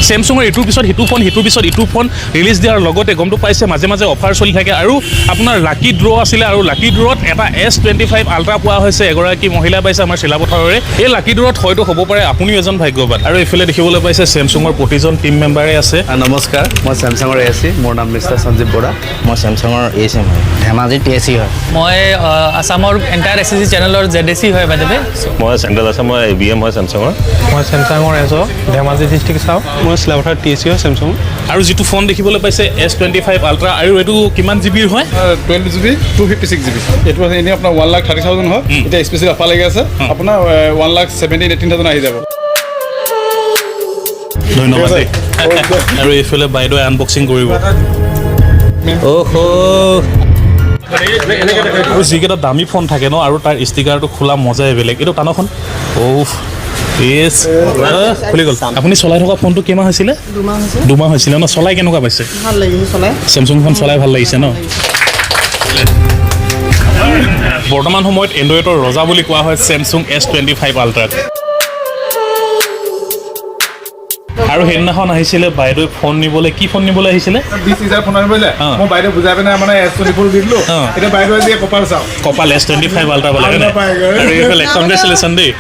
Samsung এটোৰ পিছত হিটু phone release দিয়াৰ লগতে গমটো পাইছে মাজে মাজে অফাৰ চলি থাকে আৰু আপোনাৰ লাকি ড্ৰ আছিলে আৰু লাকি ড্ৰত এটা S25 আল্ট্ৰা পোৱা হৈছে এগৰাকী মহিলা পাইছে আমাৰ শিলাপথাৰৰে এই লাকি ড্ৰত হয়তো হ'ব পাৰে আপুনি এজন ভাগ্যৱান আৰু এইফালে দেখিবলৈ পাইছে Samsungৰ প্ৰতিজন টিম মেম্বাৰে আছে নমস্কাৰ মই Samsungৰ এসি মোৰ নাম মিষ্টাৰ সঞ্জীৱ বৰা মই Samsungৰ এসি হয় ধেমাজি টিএসি হয় মই আসামৰ এন্টায়াৰ এসএসি চেনেলৰ জেডএসি হয় বাইদেৱে মই চেণ্ট্ৰেল আছে মই এবিএম হয় Samsungৰ মই Samsungৰ এজো ধেমাজি ডিস্ট্ৰিক্ট চাও মই শিলাপথাৰ টিএসি হয় Samsung আৰু যেটো ফোন দেখিবলৈ পাইছে S25 আল্ট্ৰা আৰু এটো কিমান জিবিৰ হয় 20GB 256GB এটো আছে এনে আপোনাৰ 1,30,000 হয় এটা স্পেশাল অফাৰ লাগি আছে আপোনাৰ 1,17,18,000 আহি যাব ধন্যবাদ আৰু এইফালে বাইদেউ আনবক্সিং কৰিব ওহো আৰু যিকেইটা দামী ফোন থাকে ন আৰু তাৰ ষ্টিকাৰটো খোলা মজাই বেলেগ এইটো টানখন ওফ ইয়েছ খুলি গ'ল আপুনি চলাই থকা ফোনটো কিমান হৈছিলে দুমাহ হৈছিলে ন চলাই কেনেকুৱা পাইছে ভাল লাগিছে চলাই Samsung ফোন চলাই ভাল লাগিছে ন বৰ্তমান সময়ত এন্ড্ৰইডৰ ৰজা বুলি কোৱা হয় Samsung S25 আল্ট্ৰা আৰু হেদিনাখন আহিছিলে বাইদেউ ফোন নিবলৈ কি ফোন নিবলৈ আহিছিলে 20,000 ফোন আনিবলে মই বাইদেউ বুজাই পেনে মানে S24 দিলো এটা বাইদেউ দিয়ে কপাল চাও কপাল S25 আল্ট্ৰা বলে আৰু এইফালে কংগ্ৰেচুলেশ্যন দেই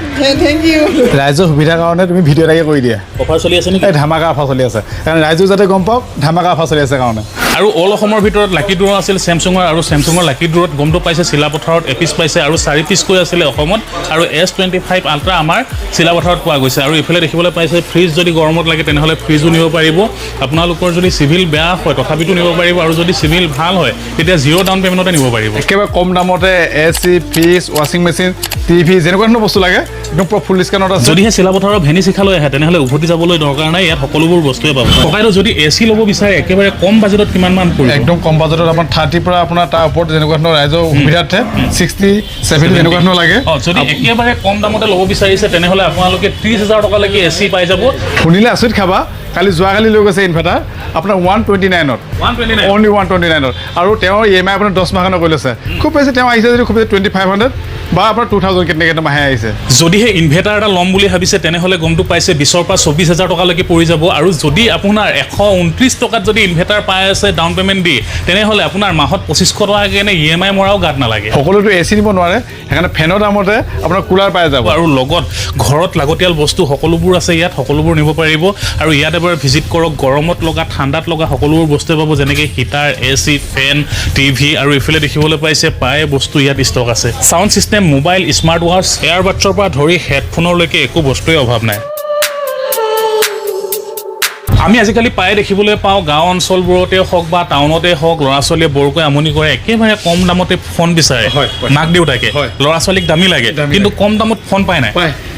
থ্যাংক ইউ ৰাইজৰ সুবিধাৰ কাৰণে তুমি ভিডিঅ' এটাকে কৰি দিয়া অফাৰ চলি আছে নেকি এই ধামাকা অফাৰ চলি আছে কাৰণ ৰাইজো যাতে গম পাওক ধামাকা অফাৰ চলি আছে কাৰণে আৰু অল অসমৰ ভিতৰত লাকি ড্ৰ আছিল Samsungৰ আৰু Samsungৰ লাকি ড্ৰত গমটো পাইছে শিলাপথাৰত এপিচ পাইছে আৰু 4 পিচ কৈ আছিলে অসমত আৰু S25 আল্ট্ৰা আমাৰ শিলাপথাৰত পোৱা গৈছে আৰু এইফালে দেখিবলৈ পাইছে ফ্ৰিজ যদি গৰমত লাগে তেনেহলে ফ্ৰিজও নিব পাৰিব আপোনালোকৰ যদি সিভিল বেয়া হয় তথাপিতো নিব পাৰিব আৰু যদি সিভিল ভাল হয় তেতিয়া জিৰ' ডাউন পেমেণ্টতে নিব পাৰিব একেবাৰে কম দামতে এসি ফ্ৰিজ ৱাশ্বিং মেচিন টিভি যেনেকুৱা ধৰণৰ বস্তু লাগে একদম ফুল ডিসকাউন্টত আছে যদিহে শিলাপথাৰৰ ভেনি শিখালৈ আহে তেনেহলে উভতি যাবলৈ দৰকাৰ নাই ইয়াত সকলোবোৰ বস্তুৱে পাব ককাইটো যদি এসি ল'ব বিচাৰে একেবাৰে কম বাজেটত কিমান মান পৰিব একদম কম বাজেটত আপোনাৰ 30 পৰা আপোনাৰ তাৰ ওপৰত যেনেকুৱা ধৰণৰ ৰাইজৰ সুবিধাতে 60 70 যেনেকুৱা ধৰণৰ লাগে যদি একেবাৰে কম দামতে ল'ব বিচাৰিছে তেনেহলে আপোনালোকে 30,000 টকা লাগি এসি পাই যাব শুনিলে আচৰিত খাবা কালি যোৱাকালি লৈ গৈছে ইনভাৰ্টাৰ আপোনাৰ 129ত অনলি 129ত আৰু তেওঁৰ ইএমআই আপোনাৰ 10 মাহ কাৰণে কৰি লৈছে খুব বেছি তেওঁ আহিছে যদি খুব বেছি 2500 বা আপোনাৰ 2000 কেনেকৈ মাহে আহিছে যদিহে ইনভাৰ্টাৰ এটা ল'ম বুলি ভাবিছে তেনেহলে গমটো পাইছে 20ৰ পৰা 24,000 টকালৈকে পৰি যাব আৰু যদি আপোনাৰ 129 টকাত যদি ইনভাৰ্টাৰ পাই আছে ডাউন পেমেণ্ট দি তেনেহলে আপোনাৰ মাহত 2500 টকা কেনে ইএমআই মৰাও গাত নালাগে সকলোতো এসি নিব নোৱাৰে সেইকাৰণে ফেনৰ দামতে আপোনাৰ কুলাৰ পাই যাব আৰু লগত ঘৰত লাগতিয়াল বস্তু সকলোবোৰ আছে ইয়াত সকলোবোৰ নিব পাৰিব আৰু ইয়াত এবাৰ ভিজিট কৰক গৰমত লগা ঠাণ্ডাত লগা সকলোবোৰ বস্তু পাব যেনেকৈ হিটাৰ এসি ফেন টিভি আৰু ইফালে দেখিবলৈ পাইছে পায় বস্তু ইয়াত ষ্টক আছে sound system mobile smart watch এয়াৰবাডছৰ পৰা ধৰি হেডফোনলৈকে একো বস্তুৱে অভাৱ নাই আমি আজিকালি পাই দেখিবলৈ পাওঁ গাঁও অঞ্চলবোৰতে হওক বা টাউনতে হওক ল'ৰা ছোৱালীয়ে বৰকৈ আমনি কৰে একেবাৰে কম দামতে ফোন বিচাৰে মাক দেউতাকে ল'ৰা ছোৱালীক দামী লাগে কিন্তু কম দামত ফোন পায় নাই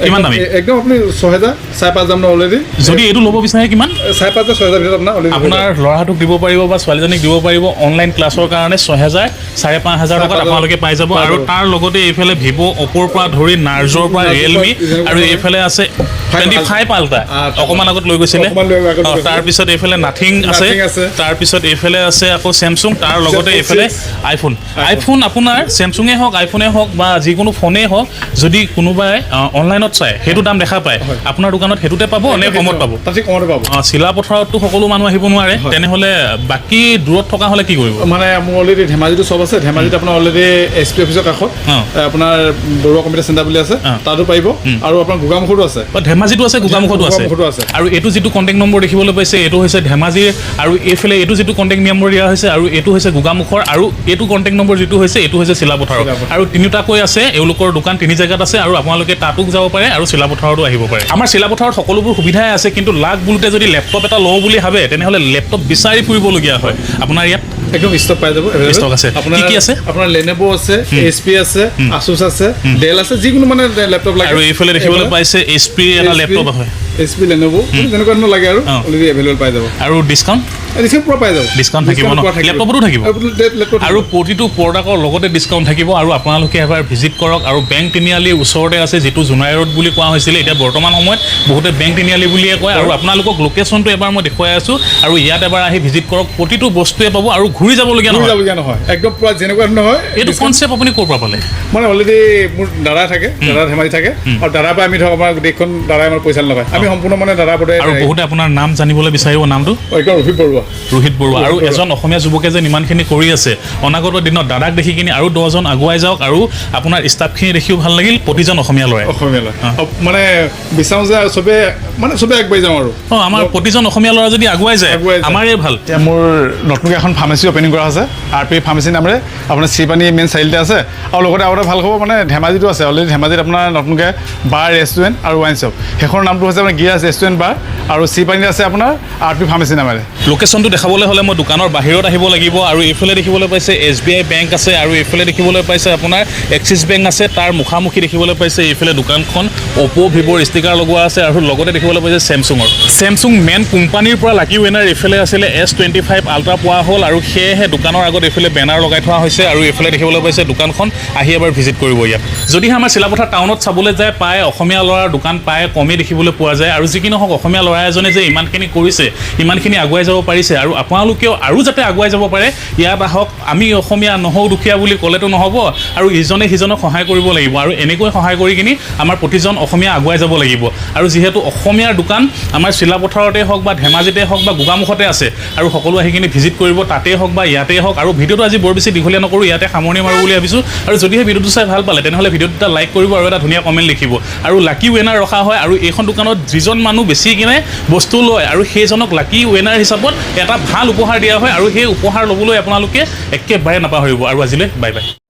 কিমান দামী একদম আপুনি 6,000 5,500 দাম অলৰেডি যদি এইটো ল'ব বিচাৰে কিমান 5,500 6,000 ভিতৰত আপোনাৰ ল'ৰাটোক দিব পাৰিব বা ছোৱালীজনীক দিব পাৰিব অনলাইন ক্লাছৰ কাৰণে 6,000 5,500 টকাত আপোনালোকে পাই যাব আৰু তাৰ লগতে এইফালে ভিভো অপ'ৰ পৰা ধৰি নাৰ্জৰ পৰা ৰিয়েলমি আৰু এইফালে আছে 25 আল্ট্ৰা অকমান আগত লৈ গৈছিলে তাৰ পিছত এইফালে নাথিং আছে তাৰ পিছত এইফালে আছে আকৌ Samsung তাৰ লগতে এইফালে আইফোন আপোনাৰ Samsung হওক আইফোনে হওক বা যিকোনো ফোনে হওক যদি কোনোবাই অনলাইনত চাই হেতু দাম দেখা পায় আপোনাৰ দোকানত হেতুতে পাব নে কমত পাব তাতে কমত পাব শিলাপথাৰতটো সকলো মানুহ আহিব নোৱাৰে তেনেহলে বাকি দূৰত থকা হলে কি কৰিব মানে মোৰ অলৰেডি ধেমাজিটো সব আছে ধেমাজিত আপোনাৰ অলৰেডি এসপি অফিচৰ কাষত আপোনাৰ বৰুৱা কম্পিউটাৰ চেণ্টাৰ বুলি আছে তাতো পাৰিব আৰু আপোনাৰ গোগামুখতো আছে ধেমাজিটো আছে গোগামুখতো আছে আৰু এইটো যেটো কন্টাক্ট নম্বৰ দেখিবলৈ পাইছে এইটো হৈছে ধেমাজিৰ আৰু এইফালে এইটো যেটো কন্টাক্ট নম্বৰ দিয়া হৈছে আৰু এইটো হৈছে গোগামুখৰ আৰু এইটো কন্টাক্ট নম্বৰ যেটো হৈছে এইটো হৈছে শিলাপথাৰ আৰু তিনিটাকৈ আছে এওঁলোকৰ দোকান তিনি জায়গাত আছে আৰু আপোনালোকে তাতো যাব পাৰে আৰু শিলাপথাৰতো আহিব পাৰে আমাৰ শিলাপথাৰত সকলোবোৰ সুবিধাই আছে কিন্তু লাখ বুলতে যদি ল্যাপটপ এটা লওঁ বুলি ভাবে তেনেহলে ল্যাপটপ বিচাৰি ফুৰিবলগীয়া হয় আপোনাৰ ইয়াত একদম ষ্টক পাই যাব ষ্টক আছে কি আছে আপোনাৰ Lenovo আছে HP আছে Asus আছে Dell আছে যিকোনো মানে ল্যাপটপ লাগে আৰু এইফালে দেখিবলৈ পাইছে HP এটা ল্যাপটপ হয় HP Lenovo যেনেকুৱা ধৰণৰ লাগে আৰু অলৰেডি এভেইলেবল পাই যাব আৰু ডিসকাউন্ট পুৰা পাই যাব ডিসকাউন্ট থাকিব ন ল্যাপটপতো থাকিব আৰু প্ৰতিটো প্ৰডাক্টৰ লগতে ডিসকাউন্ট থাকিব আৰু আপোনালোকে এবাৰ ভিজিট কৰক আৰু বেংক তিনিআলিৰ ওচৰতে আছে যেটো জুনাই ৰোড বুলি কোৱা হৈছিল এতিয়া বৰ্তমান সময়ত বহুতে বেংক তিনিআলি বুলিয়ে কয় আৰু আপোনালোকক লোকেশনটো এবাৰ মই দেখুৱাই আছো আৰু ইয়াত এবাৰ আহি ভিজিট কৰক প্ৰতিটো বস্তুৱে পাব আৰু ঘূৰি যাবলগীয়া নহয় একদম পুৰা যেনেকুৱা ধৰণৰ হয় এইটো কনসেপ্ট আপুনি ক'ৰ পৰা পালে মানে অলৰেডি মোৰ দাদা থাকে দাদা ধেমাজি থাকে আৰু দাদাৰ পৰা আমি ধৰক আমাৰ গোটেইখন দাদাই আমাৰ পইচা নাপায় আমি সম্পূৰ্ণ মানে দাদা পদাই আৰু বহুতে আপোনাৰ নাম জানিবলৈ বিচাৰিব নামটো ৰোহিত বৰুৱা ৰোহিত বৰুৱা আৰু এজন অসমীয়া যুৱকে যে ইমানখিনি কৰি আছে অনাগত দিনত দাদাক দেখি কিনি আৰু 10জন আগুৱাই যাওক আৰু আপোনাৰ ষ্টাফখিনি দেখিও ভাল লাগিল প্ৰতিজন অসমীয়া ল'ৰাই মানে বিচাৰোঁ যে চবে আগবাঢ়ি যাওঁ আৰু আমাৰ প্ৰতিজন অসমীয়া ল'ৰা যদি আগুৱাই যায় আমাৰে ভাল এতিয়া মোৰ নতুনকৈ এখন ফাৰ্মাচী অপেনিং কৰা হৈছে RP ফাৰ্মাচী নামেৰে আপোনাৰ শ্ৰীপানী মেইন চাৰিআলিতে আছে আৰু লগতে আৰু এটা ভাল খবৰ মানে ধেমাজিতো আছে অলৰেডি ধেমাজিত আপোনাৰ নতুনকৈ বাৰ ৰেষ্টুৰেণ্ট আৰু ৱাইন শ্বপ সেইখনৰ নামটো হৈছে আপোনাৰ গিৰাজ ৰেষ্টুৰেণ্ট বাৰ আৰু শ্ৰীপানীত আছে আপোনাৰ RP ফাৰ্মাচী নামেৰে লোকেশ্যনটো দেখাবলৈ হ'লে মই দোকানৰ বাহিৰত আহিব লাগিব আৰু এইফালে দেখিবলৈ পাইছে SBI বেংক আছে আৰু এইফালে দেখিবলৈ পাইছে আপোনাৰ এক্সিছ বেংক আছে তাৰ মুখামুখি দেখিবলৈ পাইছে এইফালে দোকানখন অপো ভিভ'ৰ ষ্টিকাৰ লগোৱা আছে আৰু লগতে দেখিবলৈ পাইছে চেমছুং মেইন কোম্পানীৰ পৰা লাকি উইনাৰ এইফালে আছিলে S25 আল্ট্ৰা পোৱা হ'ল আৰু সেয়েহে দোকানৰ আগত এইফালে বেনাৰ লগাই থোৱা হৈছে আৰু এইফালে দেখিবলৈ পাইছে দোকানখন আহি এবাৰ ভিজিট কৰিব ইয়াত যদিহে আমাৰ চিলাপথাৰ টাউনত চাবলৈ যায় প্ৰায় অসমীয়া ল'ৰাৰ দোকান প্ৰায় কমেই দেখিবলৈ পোৱা যায় আৰু যি কি নহওক অসমীয়া ল'ৰা এজনে যে ইমানখিনি কৰিছে ইমানখিনি আগুৱাই যাব পাৰিছে আৰু আপোনালোকেও আৰু যাতে আগুৱাই যাব পাৰে ইয়াত আহক আমি অসমীয়া নহওঁ দুখীয়া বুলি ক'লেতো নহ'ব আৰু ইজনে সিজনক সহায় কৰিব লাগিব আৰু এনেকৈ সহায় কৰি কিনি আমাৰ প্ৰতিজন অসমীয়া আগুৱাই যাব লাগিব আৰু যিহেতু অসমীয়াৰ দোকান আমাৰ চিলাপথাৰতে হওক বা ধেমাজিতে হওক বা গোগামুখতে আছে আৰু সকলো আহি কিনি ভিজিট কৰিব তাতে হওক বা ইয়াতে হওক আৰু ভিডিঅ'টো আজি বৰ বেছি দীঘলীয়া নকৰোঁ ইয়াতে সামৰণি মাৰোঁ বুলি ভাবিছোঁ আৰু যদিহে ভিডিঅ'টো চাই ভাল পালে তেনেহ'লে ভিডিঅ'টো এটা লাইক কৰিব আৰু এটা ধুনীয়া কমেণ্ট লিখিব আৰু লাকি উইনাৰ ৰখা হয় আৰু এইখন দোকানত যিজন মানুহ বেছি কিনে বস্তু লয় আৰু সেইজনক লাকি উইনাৰ হিচাপত এটা ভাল উপহাৰ দিয়া হয় আৰু সেই উপহাৰ ল'বলৈ আপোনালোকে একেবাৰে নাপাহৰিব আৰু আজিলৈ বাই বাই